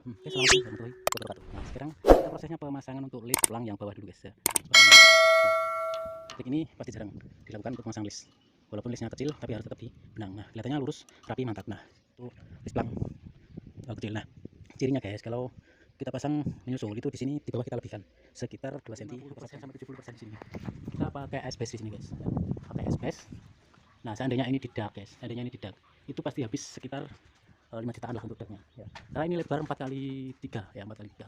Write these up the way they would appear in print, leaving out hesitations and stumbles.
Oke, assalamualaikum warahmatullahi wabarakatuh. Nah, sekarang kita prosesnya pemasangan untuk list tulang yang bawah dulu guys ya. Trik ini pasti jarang dilakukan untuk memasang list. Walaupun listnya kecil, tapi harus tetap dibenang. Nah, kelihatannya lurus, rapi, mantap. Nah, itu list tulang kecil. Nah, cirinya guys, kalau kita pasang menyusul itu di sini di bawah kita lebihkan sekitar 2 cm sampai 70% di sini. Kita pakai asbes di sini guys. Ya, pakai asbes. Nah, seandainya ini didak guys, itu pasti habis sekitar 5 jutaan lah untuk daknya ya. Karena ini lebar 4x3 ya, 4x3.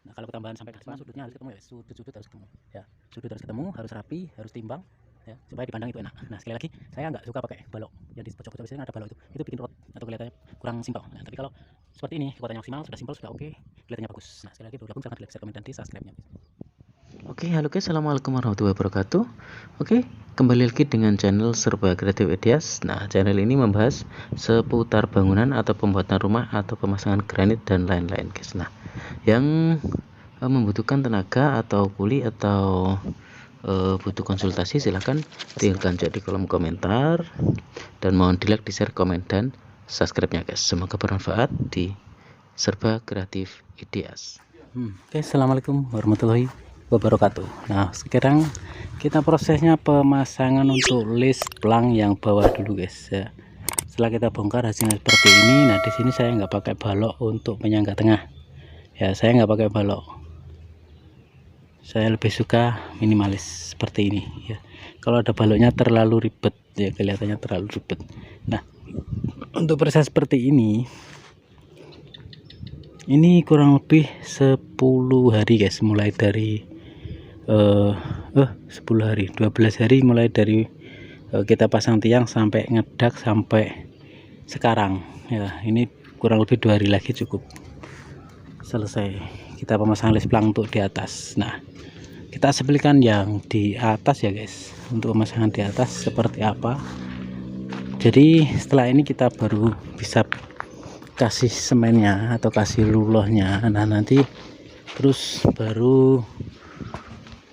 Nah, kalau ketambahan sampai ke depan sudutnya harus ketemu ya, sudut harus ketemu ya, sudut harus ketemu, harus rapi, harus timbang ya, supaya dipandang itu enak. Nah, sekali lagi saya nggak suka pakai balok yang di pojok-pojok sini ada balok, itu bikin rot atau kelihatannya kurang simpel. Nah, tapi kalau seperti ini kekuatannya maksimal, sudah simpel, sudah oke, kelihatannya bagus. Nah, sekali lagi bergabung, silahkan di like, komen, dan di subscribe-nya. Oke, halo guys, assalamualaikum warahmatullahi wabarakatuh. Oke, kembali lagi dengan channel Serba Kreatif Ideas. Nah, channel ini membahas seputar bangunan atau pembuatan rumah atau pemasangan granit dan lain-lain guys. Nah, yang membutuhkan tenaga atau kuli atau butuh konsultasi, silahkan tinggalkan di kolom komentar, dan mohon di like, di share, komen, dan subscribe-nya guys. Semoga bermanfaat di Serba Kreatif Ideas. Oke, assalamualaikum warahmatullahi wabarakatuh. Nah, sekarang kita prosesnya pemasangan untuk list plang yang bawah dulu guys ya. Setelah kita bongkar hasilnya seperti ini. Nah, di sini saya nggak pakai balok untuk penyangga tengah ya, saya nggak pakai balok, saya lebih suka minimalis seperti ini ya. Kalau ada baloknya terlalu ribet ya, kelihatannya terlalu ribet. Nah, untuk proses seperti ini kurang lebih 10 hari guys, mulai dari 10 hari 12 hari mulai dari kita pasang tiang sampai ngedak sampai sekarang ya. Ini kurang lebih 2 hari lagi cukup selesai kita pemasangan list plang untuk di atas. Nah, kita sebelkan yang di atas ya guys, untuk pemasangan di atas seperti apa. Jadi setelah ini kita baru bisa kasih semennya atau kasih lulohnya. Nah, nanti terus baru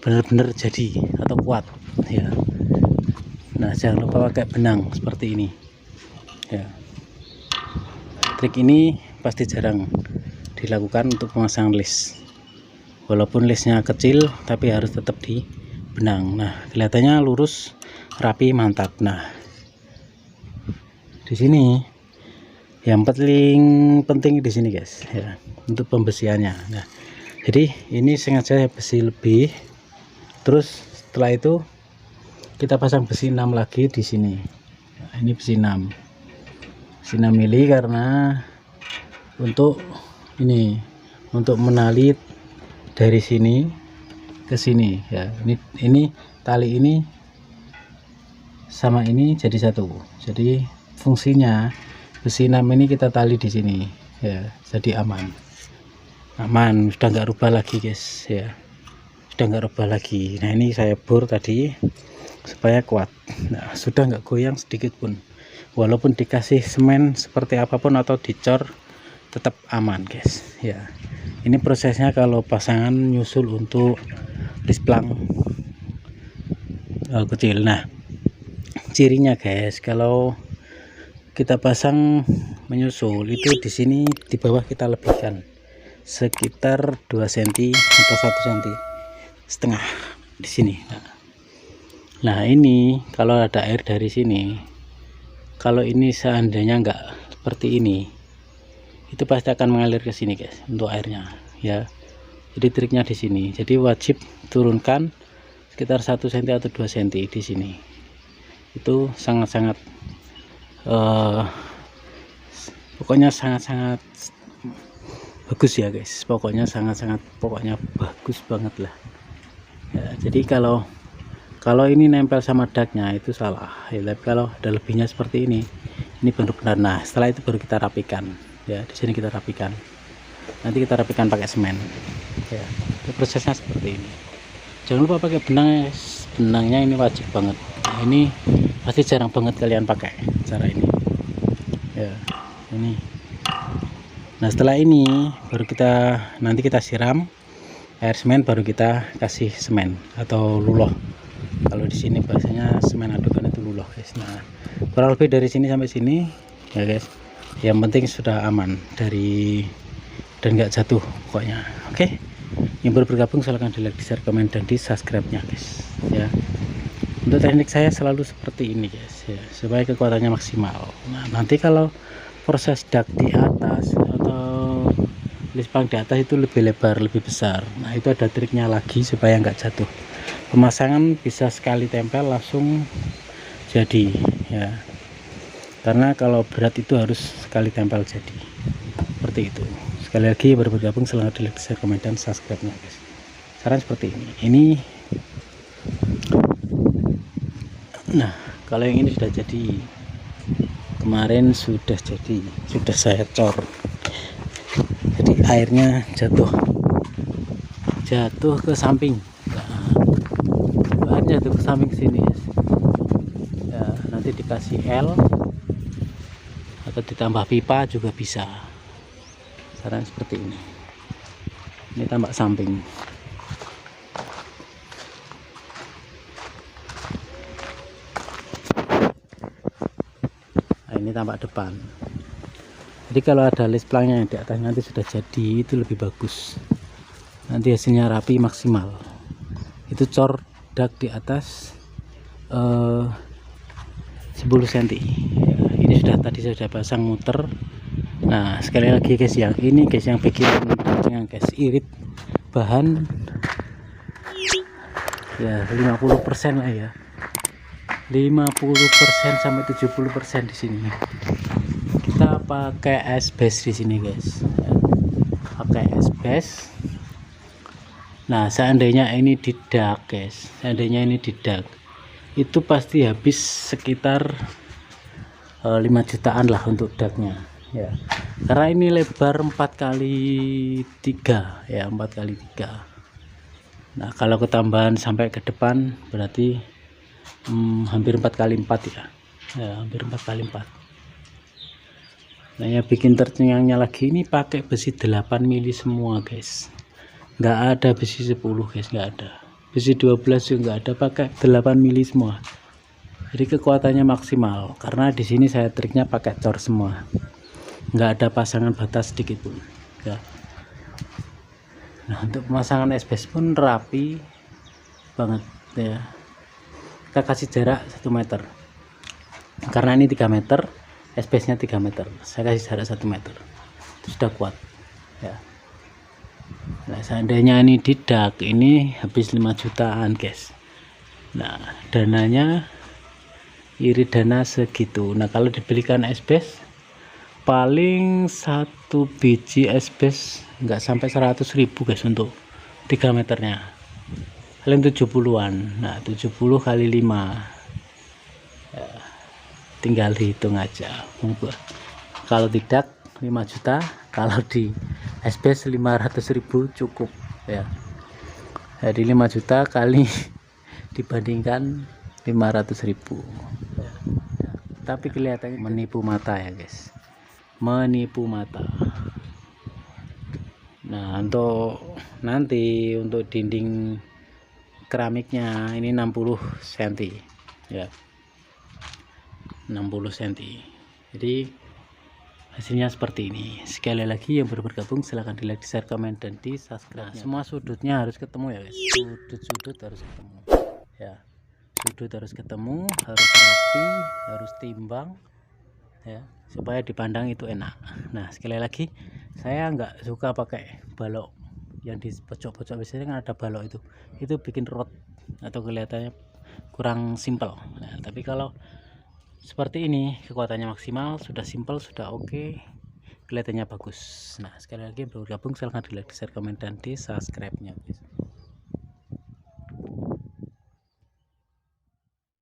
benar-benar jadi atau kuat ya. Nah, jangan lupa pakai benang seperti ini ya. Trik ini pasti jarang dilakukan untuk pemasangan list, walaupun listnya kecil tapi harus tetap di benang. Nah, kelihatannya lurus, rapi, mantap. Nah, di sini yang paling penting di sini guys ya, untuk pembesiannya. Nah, jadi ini sengaja besi lebih, terus setelah itu kita pasang besi 6 lagi di sini. Nah, ini besi 6 mili karena untuk ini, untuk menali dari sini ke sini ya. Ini tali ini sama ini jadi satu, jadi fungsinya besi 6 ini kita tali di sini ya, jadi aman, sudah nggak rubah lagi guys ya, sudah nggak rubah lagi. Nah, ini saya bor tadi supaya kuat. Nah, sudah nggak goyang sedikit pun, walaupun dikasih semen seperti apapun atau dicor tetap aman guys ya. Ini prosesnya kalau pasangan nyusul untuk list plang kecil. Nah, cirinya guys, kalau kita pasang menyusul itu di sini di bawah kita lebihkan sekitar 2 cm atau 1,5 cm di sini. Nah, ini kalau ada air dari sini, kalau ini seandainya enggak seperti ini, itu pasti akan mengalir ke sini guys untuk airnya ya. Jadi triknya di sini, jadi wajib turunkan sekitar 1 cm atau 2 cm di sini. Itu sangat-sangat pokoknya sangat-sangat bagus ya guys, pokoknya bagus banget lah ya. Jadi kalau ini nempel sama daknya itu salah ya, tapi kalau ada lebihnya seperti ini benar-benar. Nah, setelah itu baru kita rapikan ya. Di sini kita rapikan, nanti kita rapikan pakai semen ya. Itu prosesnya seperti ini. Jangan lupa pakai benang, benangnya ini wajib banget. Nah, ini pasti jarang banget kalian pakai cara ini ya, ini. Nah, setelah ini baru nanti kita siram air semen, baru kita kasih semen atau luloh. Kalau di sini bahasanya semen adukan itu luloh guys. Nah, kurang lebih dari sini sampai sini ya guys. Yang penting sudah aman dari dan nggak jatuh pokoknya. Oke, yang baru bergabung silahkan di like, di share, komen, dan di subscribe nya guys ya. Untuk teknik saya selalu seperti ini guys ya, supaya kekuatannya maksimal. Nah nanti kalau proses dak di atas atau lispang di atas itu lebih lebar, lebih besar, nah itu ada triknya lagi supaya nggak jatuh. Pemasangan bisa sekali tempel langsung jadi ya, karena kalau berat itu harus sekali tempel jadi seperti itu. Sekali lagi baru bergabung silahkan di like, share, komen, dan subscribe nya guys. Saran seperti ini. Nah kalau yang ini sudah jadi, kemarin sudah jadi, sudah saya cor, jadi airnya jatuh ke samping. Nah, airnya jatuh ke samping sini ya, nanti dikasih L atau ditambah pipa juga bisa. Saran seperti ini tambah samping. Ini tampak depan. Jadi kalau ada lisplangnya yang di atas nanti sudah jadi, itu lebih bagus, nanti hasilnya rapi maksimal. Itu cor dak di atas 10 cm ya, ini sudah tadi saya sudah pasang muter. Nah sekali lagi guys, yang ini guys yang bikin dengan guys irit bahan ya 50% lah ya, 50% sampai 70% di sini. Kita pakai asbes di sini guys, pakai asbes. Nah seandainya ini didak guys, seandainya ini didak, itu pasti habis sekitar 5 jutaan lah untuk daknya ya, karena ini lebar 4x3 ya, 4x3. Nah kalau ketambahan sampai ke depan berarti hampir 4x4 ya, hampir 4x4. Nah yang bikin tercengangnya lagi ini pakai besi 8 mili semua guys, nggak ada besi 10 guys, nggak ada besi 12 juga nggak ada, pakai 8 mili semua. Jadi kekuatannya maksimal, karena di sini saya triknya pakai cor semua, nggak ada pasangan batas sedikit pun ya. Nah untuk pemasangan asbes pun rapi banget ya. Kita kasih jarak 1 meter, karena ini 3 meter, asbesnya 3 meter, saya kasih jarak 1 meter, itu sudah kuat ya. Nah seandainya ini didak, ini habis 5 jutaan guys. Nah dananya irit dana segitu. Nah kalau dibelikan asbes, paling 1 biji asbes nggak sampai 100.000 guys untuk 3 meternya, paling 70-an. Nah 70 kali 5 ya, tinggal dihitung aja. Kalau tidak 5 juta, kalau di asbes 500.000 cukup ya. Jadi 5 juta kali dibandingkan 500.000 ya. Tapi kelihatannya menipu mata ya guys, menipu mata. Nah untuk nanti untuk dinding keramiknya ini 60 cm ya, 60 cm. Jadi hasilnya seperti ini. Sekali lagi yang baru bergabung silahkan di like, di share, komen, dan di subscribe. Nah, semua sudutnya harus ketemu ya guys, sudut-sudut harus ketemu ya, sudut harus ketemu, harus rapi, harus timbang ya, supaya dipandang itu enak. Nah sekali lagi, saya nggak suka pakai balok yang di pojok-pojok, biasanya kan ada balok itu bikin rot atau kelihatannya kurang simpel. Nah tapi kalau seperti ini kekuatannya maksimal, sudah simpel, sudah oke, kelihatannya bagus. Nah sekali lagi bergabung silahkan di like, di share, komen, dan di subscribe nya guys.